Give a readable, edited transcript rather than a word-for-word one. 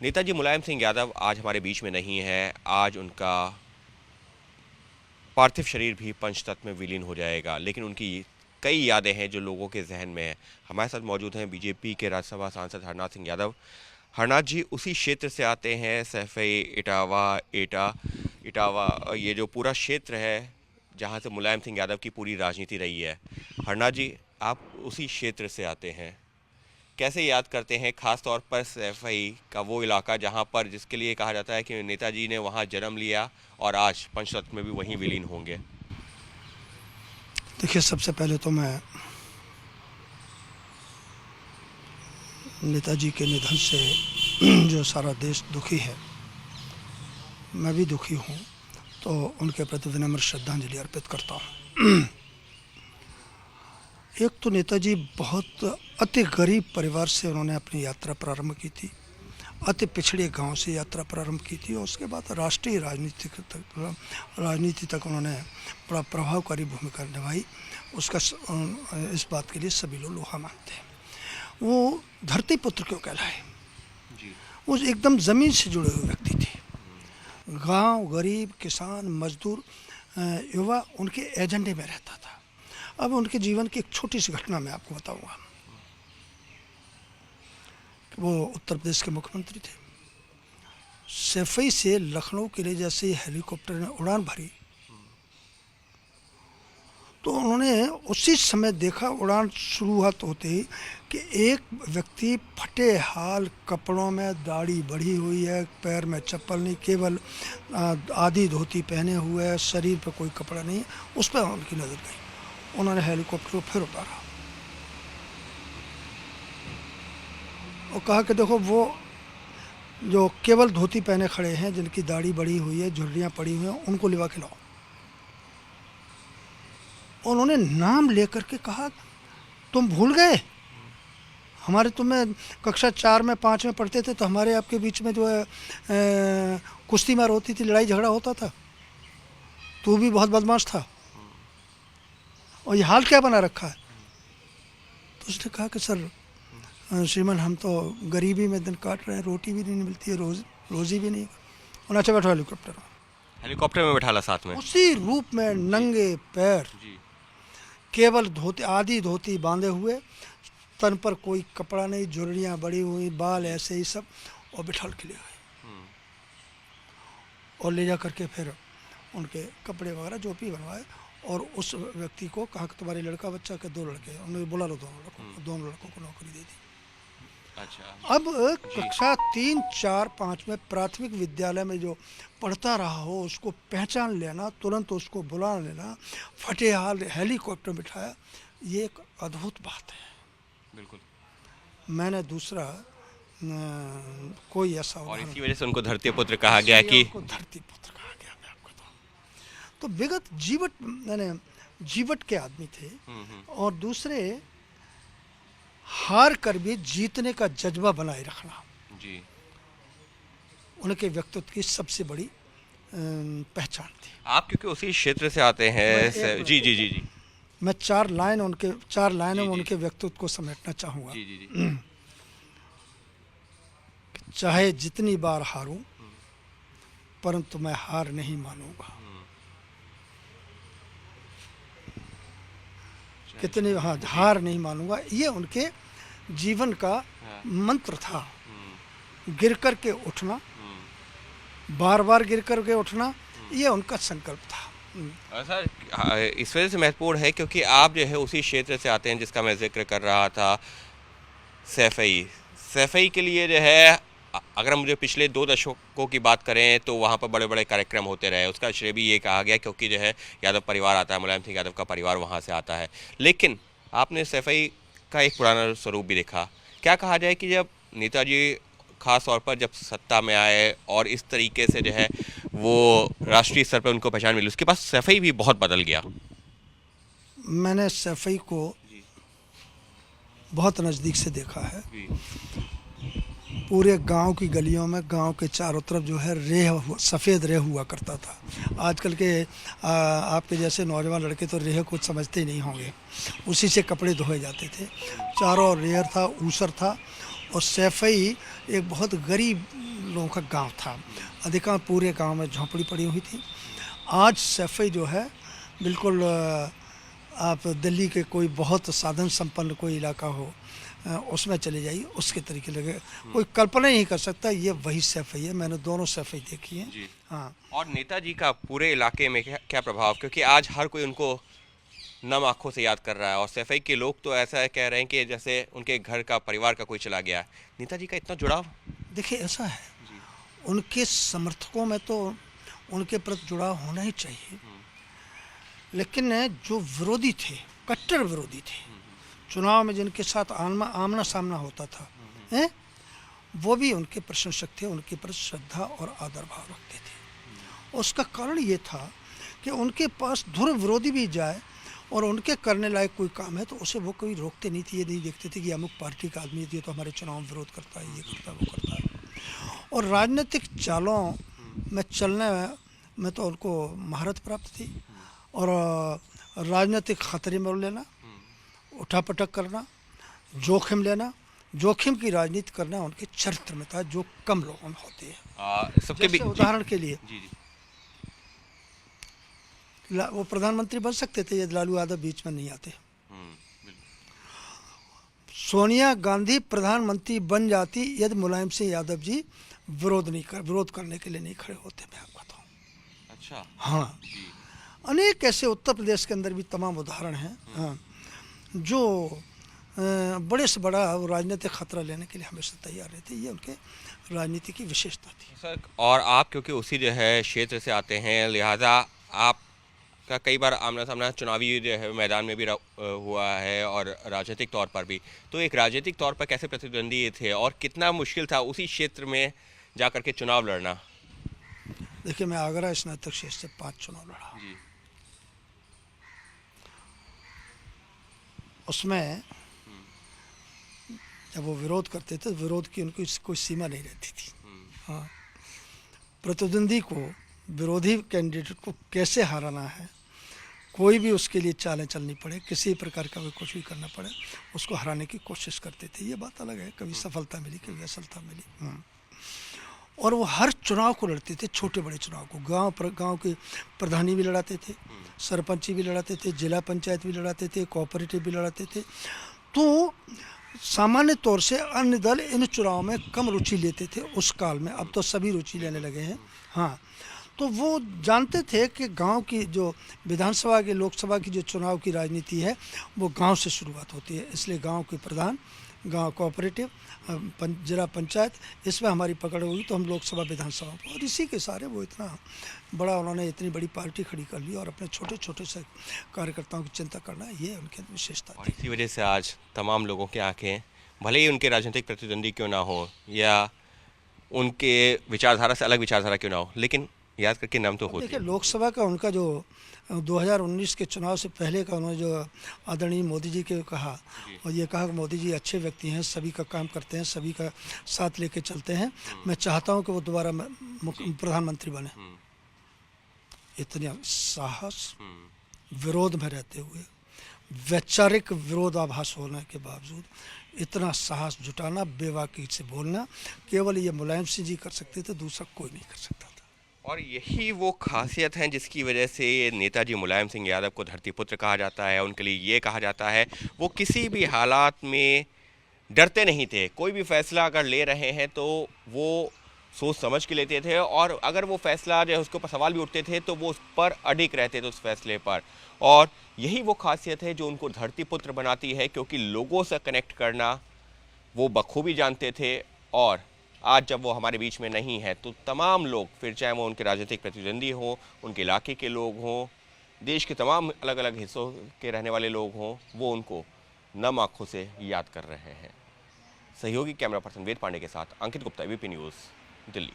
नेताजी मुलायम सिंह यादव आज हमारे बीच में नहीं है। आज उनका पार्थिव शरीर भी पंचतत्व में विलीन हो जाएगा, लेकिन उनकी कई यादें हैं जो लोगों के जहन में हैं। हमारे साथ मौजूद हैं बीजेपी के राज्यसभा सांसद हरनाथ सिंह यादव। हरनाथ जी उसी क्षेत्र से आते हैं, सैफई, इटावा, एटा, इटावा, ये जो पूरा क्षेत्र है जहाँ से मुलायम सिंह यादव की पूरी राजनीति रही है। हरनाथ जी, आप उसी क्षेत्र से आते हैं, कैसे याद करते हैं खास तौर पर सैफई का वो इलाका जहां पर जिसके लिए कहा जाता है कि नेताजी ने वहां जन्म लिया और आज पंचतत्व में भी वहीं विलीन होंगे? देखिए, सबसे पहले तो मैं नेताजी के निधन से जो सारा देश दुखी है, मैं भी दुखी हूँ, तो उनके प्रति विनम्र श्रद्धांजलि अर्पित करता हूँ। एक तो नेताजी बहुत अति गरीब परिवार से उन्होंने अपनी यात्रा प्रारंभ की थी, अति पिछड़े गांव से यात्रा प्रारंभ की थी और उसके बाद राष्ट्रीय राजनीति तक उन्होंने बड़ा प्रभावकारी भूमिका निभाई। उसका इस बात के लिए सभी लोग लोहा मानते हैं। वो धरती पुत्र क्यों कहलाए? वो एकदम ज़मीन से जुड़े हुए व्यक्ति थे। गांव, गरीब, किसान, मजदूर, युवा उनके एजेंडे में रहता था। अब उनके जीवन की एक छोटी सी घटना मैं आपको बताऊंगा। वो उत्तर प्रदेश के मुख्यमंत्री थे। सैफई से लखनऊ के लिए जैसे हेलीकॉप्टर ने उड़ान भरी, तो उन्होंने उसी समय देखा उड़ान शुरुआत होते ही कि एक व्यक्ति फटे हाल कपड़ों में, दाढ़ी बढ़ी हुई है, पैर में चप्पल नहीं, केवल आधी धोती पहने हुए है, शरीर पर कोई कपड़ा नहीं है। उस पर उनकी नज़र गई। उन्होंने हेलीकॉप्टर को फिर उतारा और कहा कि देखो, वो जो केवल धोती पहने खड़े हैं, जिनकी दाढ़ी बढ़ी हुई है, झुर्रियाँ पड़ी हुई हैं, उनको लिवा खिलाओ। उन्होंने नाम लेकर के कहा, तुम भूल गए हमारे, तुम्हें कक्षा 4 में 5 में पढ़ते थे तो हमारे आपके बीच में जो है कुश्ती मार होती थी, लड़ाई झगड़ा होता था, तू भी बहुत बदमाश था और ये हाल क्या बना रखा है? तो उसने कहा कि सर श्रीमान, हम तो गरीबी में दिन काट रहे हैं, रोटी भी नहीं मिलती है, रोजी भी नहीं। और अच्छा, बैठो हेलीकॉप्टर में बैठाला साथ में, उसी रूप में नंगे पैर, केवल धोती, आधी धोती बांधे हुए, तन पर कोई कपड़ा नहीं, झुर्रियाँ बड़ी हुई, बाल ऐसे ही सब, और बिठाल के ले गए और ले जा करके फिर उनके कपड़े वगैरह जो भी बनवाए और उस व्यक्ति को कहा कि तुम्हारे लड़का बच्चा के 2 लड़के, उन्होंने बुला लो दोनों लड़कों को नौकरी दे दी। अच्छा। अब कक्षा 3, 4, 5 में प्राथमिक विद्यालय में जो पढ़ता रहा हो, उसको पहचान लेना, तुरंत उसको बुला लेना, फटे हाल हेलीकॉप्टर में बिठाया, ये एक अद्भुत बात है। बिल्कुल। मैंने दूसरा कोई ऐसा, और इसी वजह से उनको धरती पुत्र कहा गया कि धरती पुत्र कहा गया। मैं आपको बताऊं तो विगत जीवट के आदमी थे और दूसरे हार कर भी जीतने का जज्बा बनाए रखना जी उनके व्यक्तित्व की सबसे बड़ी पहचान थी। आप क्योंकि उसी क्षेत्र से आते हैं, जी जी जी जी, मैं 4 लाइनों में उनके व्यक्तित्व को समेटना चाहूँगा। जी जी जी। चाहे जितनी बार हारूं, परंतु मैं हार नहीं मानूंगा। कितने हार नहीं मानूंगा, ये उनके जीवन का मंत्र था। गिर कर के उठना, बार बार गिर कर के उठना, ये उनका संकल्प था। सर, इस वजह से महत्वपूर्ण है क्योंकि आप जो है उसी क्षेत्र से आते हैं जिसका मैं जिक्र कर रहा था, सैफई के लिए जो है, अगर हम मुझे पिछले 2 दशकों की बात करें तो वहाँ पर बड़े बड़े कार्यक्रम होते रहे। उसका श्रेय भी ये कहा गया क्योंकि जो है यादव परिवार आता है, मुलायम सिंह यादव का परिवार वहाँ से आता है। लेकिन आपने सैफई का एक पुराना स्वरूप भी देखा। क्या कहा जाए कि जब नेताजी खास तौर पर जब सत्ता में आए और इस तरीके से जो है वो राष्ट्रीय स्तर पर उनको पहचान मिली, उसके बाद सैफई भी बहुत बदल गया। मैंने सैफई को बहुत नज़दीक से देखा है। पूरे गांव की गलियों में, गांव के चारों तरफ जो है सफ़ेद रेह हुआ करता था। आजकल के आपके जैसे नौजवान लड़के तो रेह कुछ समझते ही नहीं होंगे, उसी से कपड़े धोए जाते थे। चारों रेह था, ऊसर था और सैफई एक बहुत गरीब लोगों का गांव था। अधिकांश पूरे गांव में झोंपड़ी पड़ी हुई थी। आज सैफई जो है बिल्कुल आप दिल्ली के कोई बहुत साधन संपन्न कोई इलाका हो उसमें चले जाइए, उसके तरीके लगे, कोई कल्पना ही नहीं कर सकता ये वही सैफई है। मैंने दोनों सैफई देखी हैं। जी। हाँ, और नेताजी का पूरे इलाके में क्या प्रभाव, क्योंकि आज हर कोई उनको नम आंखों से याद कर रहा है और सैफई के लोग तो ऐसा कह रहे हैं कि जैसे उनके घर का परिवार का कोई चला गया है। नेताजी का इतना जुड़ाव। देखिए ऐसा है, जी। उनके समर्थकों में तो उनके प्रति जुड़ाव होना ही चाहिए, लेकिन जो विरोधी थे, कट्टर विरोधी थे, चुनाव में जिनके साथ आमना सामना होता था, हैं, वो भी उनके प्रशंसक थे, उनके प्रति श्रद्धा और आदर भाव रखते थे। उसका कारण ये था कि उनके पास ध्रुव विरोधी भी जाए और उनके करने लायक कोई काम है तो उसे वो कभी रोकते नहीं थे। ये नहीं देखते थे कि अमुक पार्टी का आदमी है तो हमारे चुनाव में विरोध करता है, ये करता है, वो करता है। और राजनीतिक चालों में चलने में तो उनको महारत प्राप्त थी। और राजनीतिक खतरे में लेना, उठापटक करना, जोखिम लेना, जोखिम की राजनीति करना उनके चरित्र में था, जो कम लोगों में होती है। सबके भी उदाहरण के लिए जी जी वो प्रधानमंत्री बन सकते थे यदि लालू यादव बीच में नहीं आते। सोनिया गांधी प्रधानमंत्री बन जाती यदि मुलायम सिंह यादव जी विरोध करने के लिए नहीं खड़े होते। मैं आपको बताऊं। अच्छा। हाँ, अनेक ऐसे उत्तर प्रदेश के अंदर भी तमाम उदाहरण हैं। हाँ, जो बड़े से बड़ा राजनीतिक खतरा लेने के लिए हमेशा तैयार रहते। ये उनके राजनीति की विशेषता थी। सर, और आप क्योंकि उसी जो है क्षेत्र से आते हैं, लिहाजा आपका कई बार आमना सामना चुनावी जो है मैदान में भी हुआ है और राजनीतिक तौर पर भी, तो एक राजनीतिक तौर पर कैसे प्रतिद्वंदी थे और कितना मुश्किल था उसी क्षेत्र में जा कर के चुनाव लड़ना? देखिए, मैं आगरा स्नातक क्षेत्र से 5 चुनाव लड़ा। जी। उसमें जब वो विरोध करते थे, विरोध की उनकी कोई सीमा नहीं रहती थी। हाँ, प्रतिद्वंदी को, विरोधी कैंडिडेट को कैसे हराना है, कोई भी उसके लिए चालें चलनी पड़े, किसी प्रकार का कुछ भी करना पड़े, उसको हराने की कोशिश करते थे। ये बात अलग है, कभी सफलता मिली, कभी असफलता मिली। और वो हर चुनाव को लड़ते थे, छोटे बड़े चुनाव को। गांव के प्रधानी भी लड़ाते थे, सरपंची भी लड़ाते थे, जिला पंचायत भी लड़ाते थे, कोऑपरेटिव भी लड़ाते थे। तो सामान्य तौर से अन्य दल इन चुनाव में कम रुचि लेते थे उस काल में। अब तो सभी रुचि लेने लगे हैं। हाँ, तो वो जानते थे कि गांव की जो विधानसभा के, लोकसभा की जो चुनाव की राजनीति है वो गांव से शुरुआत होती है। इसलिए गांव के प्रधान, गांव कोऑपरेटिव, जिला पंचायत, इसमें हमारी पकड़ होगी तो हम लोकसभा विधानसभा पर। और इसी के सारे वो इतना बड़ा, उन्होंने इतनी बड़ी पार्टी खड़ी कर ली और अपने छोटे छोटे से कार्यकर्ताओं की चिंता करना, ये उनकी विशेषता और थी। इसी वजह से आज तमाम लोगों की आंखें, भले ही उनके राजनीतिक प्रतिद्वंदी क्यों ना हो या उनके विचारधारा से अलग विचारधारा क्यों ना हो, लेकिन याद करके नाम तो होती देखिए, है। लोकसभा का उनका जो 2019 के चुनाव से पहले का उन्होंने जो आदरणीय मोदी जी के कहा, और ये कहा कि मोदी जी अच्छे व्यक्ति हैं, सभी का काम करते हैं, सभी का साथ लेके चलते हैं, मैं चाहता हूं कि वो दोबारा प्रधानमंत्री बने। इतने साहस, विरोध में रहते हुए, वैचारिक विरोधाभास होने के बावजूद इतना साहस जुटाना, बेबाकी से बोलना, केवल ये मुलायम सिंह जी कर सकते थे, दूसरा कोई नहीं कर सकता था। और यही वो खासियत है जिसकी वजह से नेताजी मुलायम सिंह यादव को धरतीपुत्र कहा जाता है। उनके लिए ये कहा जाता है वो किसी भी हालात में डरते नहीं थे। कोई भी फैसला अगर ले रहे हैं तो वो सोच समझ के लेते थे, और अगर वो फैसला जो है उसके ऊपर सवाल भी उठते थे तो वो उस पर अडिग रहते थे, उस फैसले पर। और यही वो खासियत है जो उनको धरतीपुत्र बनाती है, क्योंकि लोगों से कनेक्ट करना वो बखूबी जानते थे। और आज जब वो हमारे बीच में नहीं है तो तमाम लोग, फिर चाहे वो उनके राजनीतिक प्रतिद्वंदी हों, उनके इलाके के लोग हों, देश के तमाम अलग अलग हिस्सों के रहने वाले लोग हों, वो उनको नम आँखों से याद कर रहे हैं। सहयोगी कैमरा पर्सन वेद पांडे के साथ अंकित गुप्ता, एबीपी न्यूज़, दिल्ली।